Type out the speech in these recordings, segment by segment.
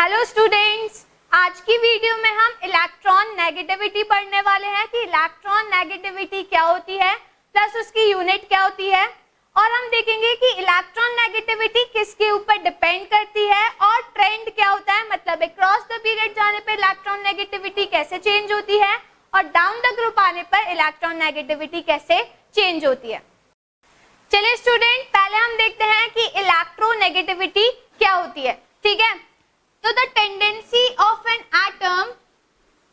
Hello students, आज की video में हम इलेक्ट्रॉन नेगेटिविटी पढ़ने वाले हैं कि इलेक्ट्रॉन नेगेटिविटी क्या होती है प्लस उसकी यूनिट क्या होती है, और हम देखेंगे कि इलेक्ट्रॉन नेगेटिविटी किसके ऊपर डिपेंड करती है और ट्रेंड क्या होता है, मतलब अक्रॉस द पीरियड जाने पर इलेक्ट्रॉन नेगेटिविटी कैसे चेंज होती है और डाउन द ग्रुप आने पर इलेक्ट्रॉन नेगेटिविटी कैसे चेंज होती है। चलिए स्टूडेंट, पहले हम देखते हैं कि इलेक्ट्रोनेगेटिविटी क्या होती है। ठीक है, तो the tendency of an atom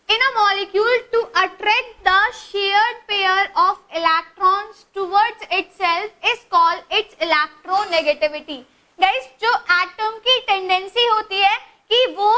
in a molecule to attract the shared pair of electrons towards itself is called its electronegativity. Guys, जो एटम की टेंडेंसी होती है कि वो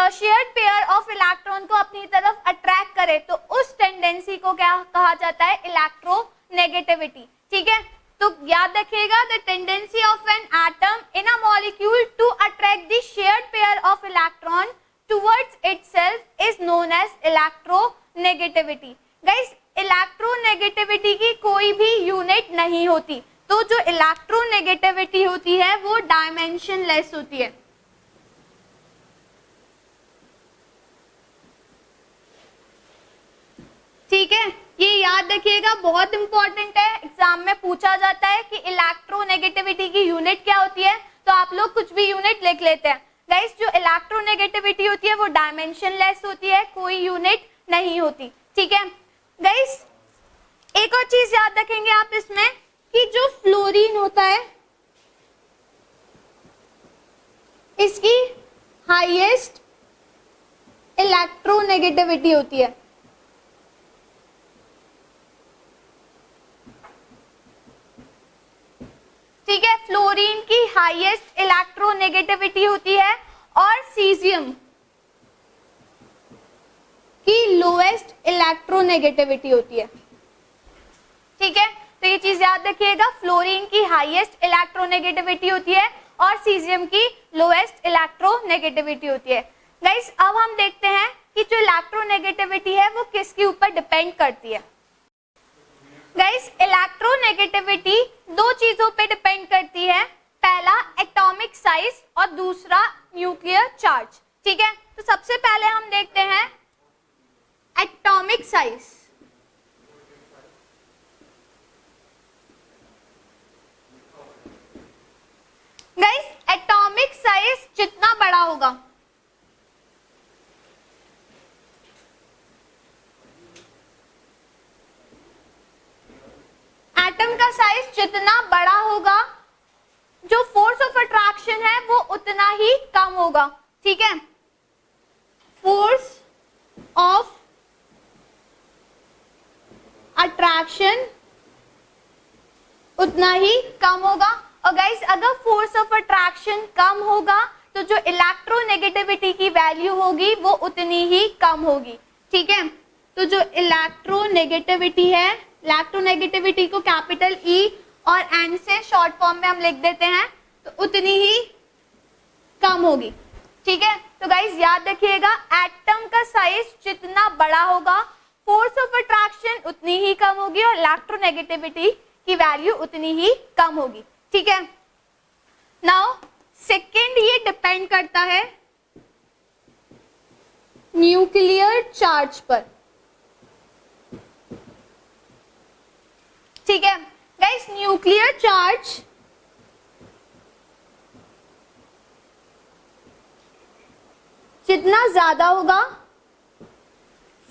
शेयर्ड पेयर ऑफ इलेक्ट्रॉन को अपनी तरफ अट्रैक्ट करे, तो उस टेंडेंसी को क्या कहा जाता है? इलेक्ट्रोनेगेटिविटी। ठीक है, तो याद रखिएगा, the tendency of an atom in a molecule to attract the shared pair of electron towards itself is known as electronegativity. Guys, electronegativity की कोई भी यूनिट नहीं होती, तो जो इलेक्ट्रोनेगेटिविटी होती है वो डायमेंशनलेस होती है। ठीक है, ये याद रखिएगा, बहुत इंपॉर्टेंट है, एग्जाम में पूछा जाता है कि इलेक्ट्रोनेगेटिविटी की यूनिट क्या होती है, तो आप लोग कुछ भी यूनिट लिख लेते हैं। गाइस, जो इलेक्ट्रोनेगेटिविटी होती है वो डायमेंशनलेस होती है, कोई यूनिट नहीं होती। ठीक है गाइस, एक और चीज याद रखेंगे आप इसमें कि जो फ्लोरीन होता है इसकी हाईएस्ट इलेक्ट्रोनेगेटिविटी होती है। ठीक है, फ्लोरीन की हाईएस्ट इलेक्ट्रोनेगेटिविटी होती है और सीजियम की लोएस्ट इलेक्ट्रोनेगेटिविटी होती है। ठीक है, तो ये चीज याद रखिएगा, फ्लोरीन की हाईएस्ट इलेक्ट्रोनेगेटिविटी होती है और सीजियम की लोएस्ट इलेक्ट्रोनेगेटिविटी होती है। गाइस, अब हम देखते हैं कि जो इलेक्ट्रोनेगेटिविटी है वो किसके ऊपर डिपेंड करती है। गाइस, इलेक्ट्रोनेगेटिविटी दो चीजों पे डिपेंड करती है, पहला एटॉमिक साइज और दूसरा न्यूक्लियर चार्ज। ठीक है, तो सबसे पहले हम देखते हैं atomic size. Guys, atomic size जितना बड़ा होगा एटम का साइज जितना बड़ा होगा, जो फोर्स ऑफ अट्रैक्शन है वो उतना ही कम होगा। ठीक है, फोर्स ऑफ अट्रैक्शन उतना ही कम होगा। और गाइस, अगर फोर्स ऑफ अट्रैक्शन कम होगा तो जो इलेक्ट्रोनेगेटिविटी की वैल्यू होगी वो उतनी ही कम होगी। ठीक है, तो जो इलेक्ट्रोनेगेटिविटी है, इलेक्ट्रोनेगेटिविटी को कैपिटल ई और एन से शॉर्ट फॉर्म में हम लिख देते हैं, तो उतनी ही कम होगी। ठीक है, तो गाइस याद रखिएगा, एटम का साइज जितना बड़ा होगा फोर्स ऑफ अट्रैक्शन उतनी ही कम होगी और इलेक्ट्रोनेगेटिविटी की वैल्यू उतनी ही कम होगी। ठीक है, नाउ सेकेंड, ये डिपेंड करता है न्यूक्लियर चार्ज पर। ठीक है गाइस, न्यूक्लियर चार्ज जितना ज्यादा होगा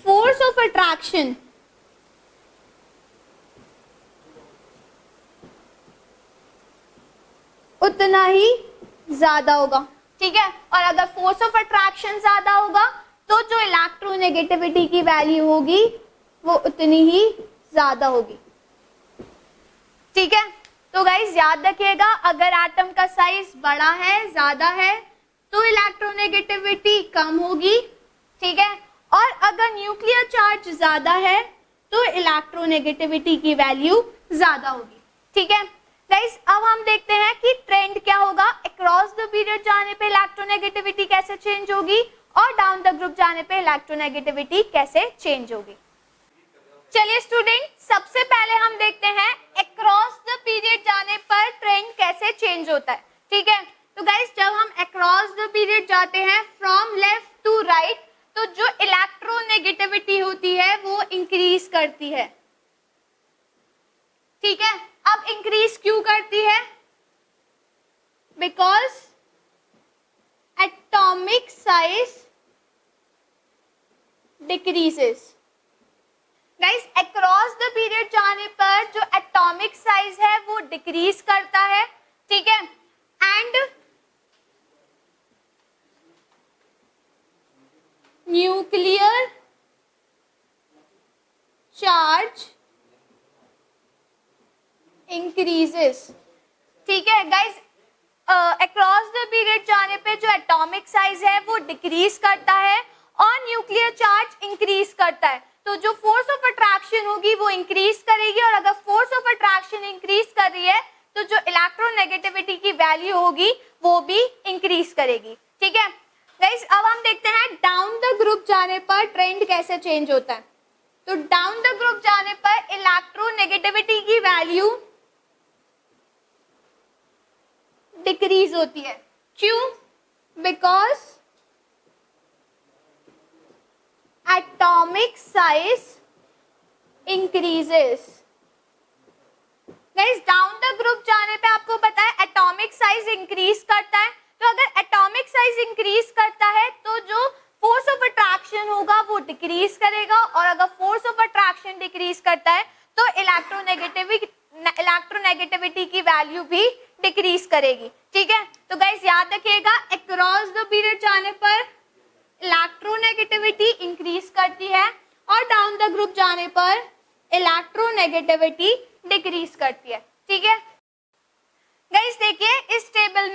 फोर्स ऑफ अट्रैक्शन उतना ही ज्यादा होगा। ठीक है, और अगर फोर्स ऑफ अट्रैक्शन ज्यादा होगा तो जो इलेक्ट्रोनेगेटिविटी की वैल्यू होगी वो उतनी ही ज्यादा होगी। ठीक है, तो गाइस याद रखिएगा, अगर एटम का साइज बड़ा है, ज्यादा है, तो इलेक्ट्रोनेगेटिविटी कम होगी। ठीक है, और अगर न्यूक्लियर चार्ज ज्यादा है तो इलेक्ट्रोनेगेटिविटी की वैल्यू ज्यादा होगी। ठीक है गाइस, अब हम देखते हैं कि ट्रेंड क्या होगा, अक्रॉस द पीरियड जाने पे इलेक्ट्रोनेगेटिविटी कैसे चेंज होगी और डाउन द ग्रुप जाने पे इलेक्ट्रोनेगेटिविटी कैसे चेंज होगी। चलिए स्टूडेंट, सबसे पहले हम देखते हैं अक्रॉस द पीरियड जाने पर ट्रेंड कैसे चेंज होता है। ठीक है, तो गाइस जब हम अक्रॉस द पीरियड जाते हैं फ्रॉम लेफ्ट टू राइट, तो जो इलेक्ट्रोनेगेटिविटी होती है वो इंक्रीज करती है। ठीक है, अब इंक्रीज क्यों करती है? Because atomic size decreases. Guys across the period जाने पर जो एटॉमिक साइज है वो डिक्रीज करता है। ठीक है, एंड न्यूक्लियर चार्ज इंक्रीजेस। ठीक है गाइस, अक्रॉस द पीरियड जाने पे जो एटॉमिक साइज है वो डिक्रीज करता है और न्यूक्लियर चार्ज इंक्रीज करता है। तो जो फोर्स ऑफ अट्रैक्शन होगी वो इंक्रीज करेगी, और अगर फोर्स ऑफ अट्रैक्शन इंक्रीज कर रही है तो जो इलेक्ट्रोनेगेटिविटी की वैल्यू होगी वो भी इंक्रीज करेगी। ठीक है गाइस, अब हम देखते हैं डाउन द ग्रुप जाने पर ट्रेंड कैसे चेंज होता है। तो डाउन द ग्रुप जाने पर इलेक्ट्रोनेगेटिविटी की वैल्यू डिक्रीज होती है। क्यों? Because atomic size increases. Guys down the group जाने पे आपको पता है एटॉमिक साइज इंक्रीज करता है, तो अगर एटॉमिक साइज इंक्रीज करता है तो जो फोर्स ऑफ अट्रैक्शन होगा वो डिक्रीज करेगा, और अगर फोर्स ऑफ अट्रैक्शन डिक्रीज करता है तो इलेक्ट्रोनेगेटिविटी की वैल्यू भी डिक्रीज करेगी। ठीक है, तो गाइस याद रखिएगा अक्रॉस द पीरियड जाने पर इलेक्ट्रोनेगेटिविटी इंक्रीज करती है और डाउन द ग्रुप जाने पर इलेक्ट्रोनेगेटिविटी डिक्रीज करती है। ठीक है गाइस, देखिए इस टेबल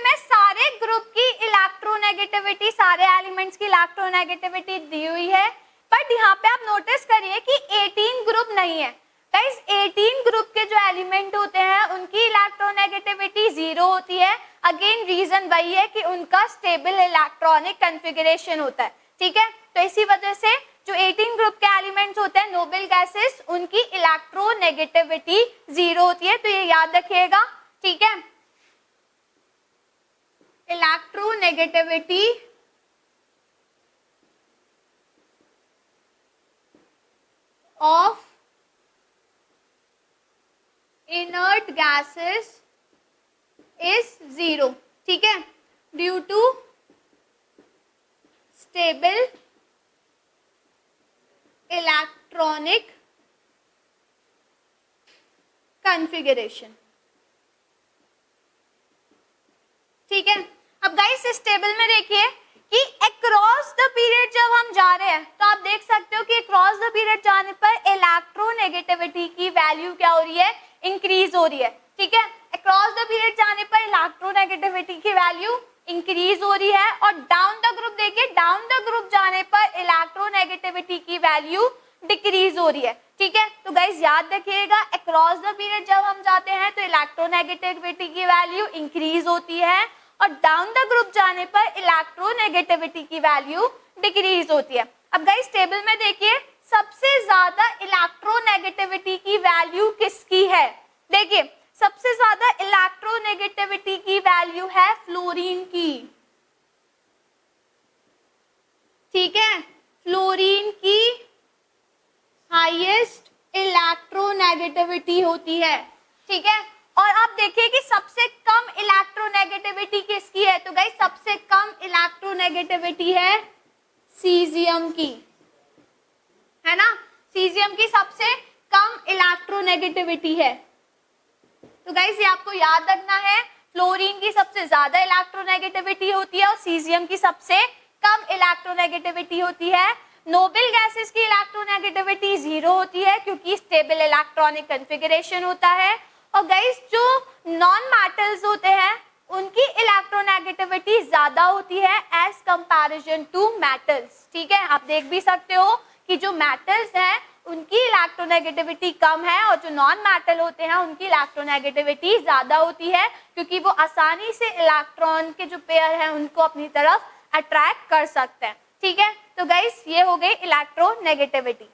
में सारे ग्रुप की इलेक्ट्रोनेगेटिविटी, सारे एलिमेंट्स की इलेक्ट्रोनेगेटिविटी दी हुई है, बट यहाँ पे आप नोटिस करिए कि 18 ग्रुप नहीं है। गाइस 18 ग्रुप के जो एलिमेंट होते हैं उनकी इलेक्ट्रोनेगेटिविटी 0 होती है। अगेन रीजन वही है कि उनका स्टेबल इलेक्ट्रॉनिक कॉन्फ़िगरेशन होता है। ठीक है, तो इसी वजह से जो 18 ग्रुप के एलिमेंट्स होते हैं नोबल गैसेस, उनकी इलेक्ट्रोनेगेटिविटी 0 होती है, तो ये याद रखिएगा। ठीक है, electronegativity of inert gases is 0. ठीक है, due to stable electronic configuration. ठीक है, अब गाइस इस टेबल में देखिए कि अक्रॉस द पीरियड जब हम जा रहे हैं तो आप देख सकते हो कि अक्रॉस द पीरियड जाने पर इलेक्ट्रोनेगेटिविटी की वैल्यू क्या हो रही है? इंक्रीज हो रही है। ठीक है, अक्रॉस द पीरियड जाने पर इलेक्ट्रोनेगेटिविटी की वैल्यू इंक्रीज हो रही है, और डाउन द ग्रुप देखिए, डाउन द ग्रुप जाने पर इलेक्ट्रोनेगेटिविटी की वैल्यू डिक्रीज हो रही है। ठीक है, तो गाइस याद रखिएगा अक्रॉस द पीरियड जब हम जाते हैं तो इलेक्ट्रोनेगेटिविटी की वैल्यू इंक्रीज होती है, और डाउन द ग्रुप जाने पर इलेक्ट्रोनेगेटिविटी की वैल्यू डिक्रीज होती है। अब गाइस टेबल में देखिए सबसे ज्यादा इलेक्ट्रोनेगेटिविटी की वैल्यू किसकी है? देखिए सबसे ज्यादा इलेक्ट्रोनेगेटिविटी की वैल्यू है फ्लोरीन की। ठीक है, फ्लोरीन की हाईएस्ट इलेक्ट्रोनेगेटिविटी होती है। ठीक है, और आप देखिए कि सबसे कम इलेक्ट्रोनेगेटिविटी किसकी है? तो गाइस सबसे कम इलेक्ट्रोनेगेटिविटी है सीजियम की, है ना? सीजियम की सबसे कम इलेक्ट्रोनेगेटिविटी है। तो गाइस ये आपको याद रखना है, फ्लोरीन की सबसे ज्यादा इलेक्ट्रोनेगेटिविटी होती है और सीजियम की सबसे कम इलेक्ट्रोनेगेटिविटी होती है। नोबल गैसेस की इलेक्ट्रोनेगेटिविटी 0 होती है क्योंकि स्टेबल इलेक्ट्रॉनिक कॉन्फ़िगरेशन होता है। और गाइस जो नॉन मेटल्स होते हैं उनकी इलेक्ट्रोनेगेटिविटी ज्यादा होती है एज कंपैरिजन टू मेटल्स। ठीक है, आप देख भी सकते हो कि जो मेटल्स हैं उनकी इलेक्ट्रोनेगेटिविटी कम है और जो नॉन मेटल होते हैं उनकी इलेक्ट्रोनेगेटिविटी ज्यादा होती है, क्योंकि वो आसानी से इलेक्ट्रॉन के जो पेयर हैं उनको अपनी तरफ अट्रैक्ट कर सकते हैं। ठीक है, तो गाइस ये हो गई इलेक्ट्रोनेगेटिविटी।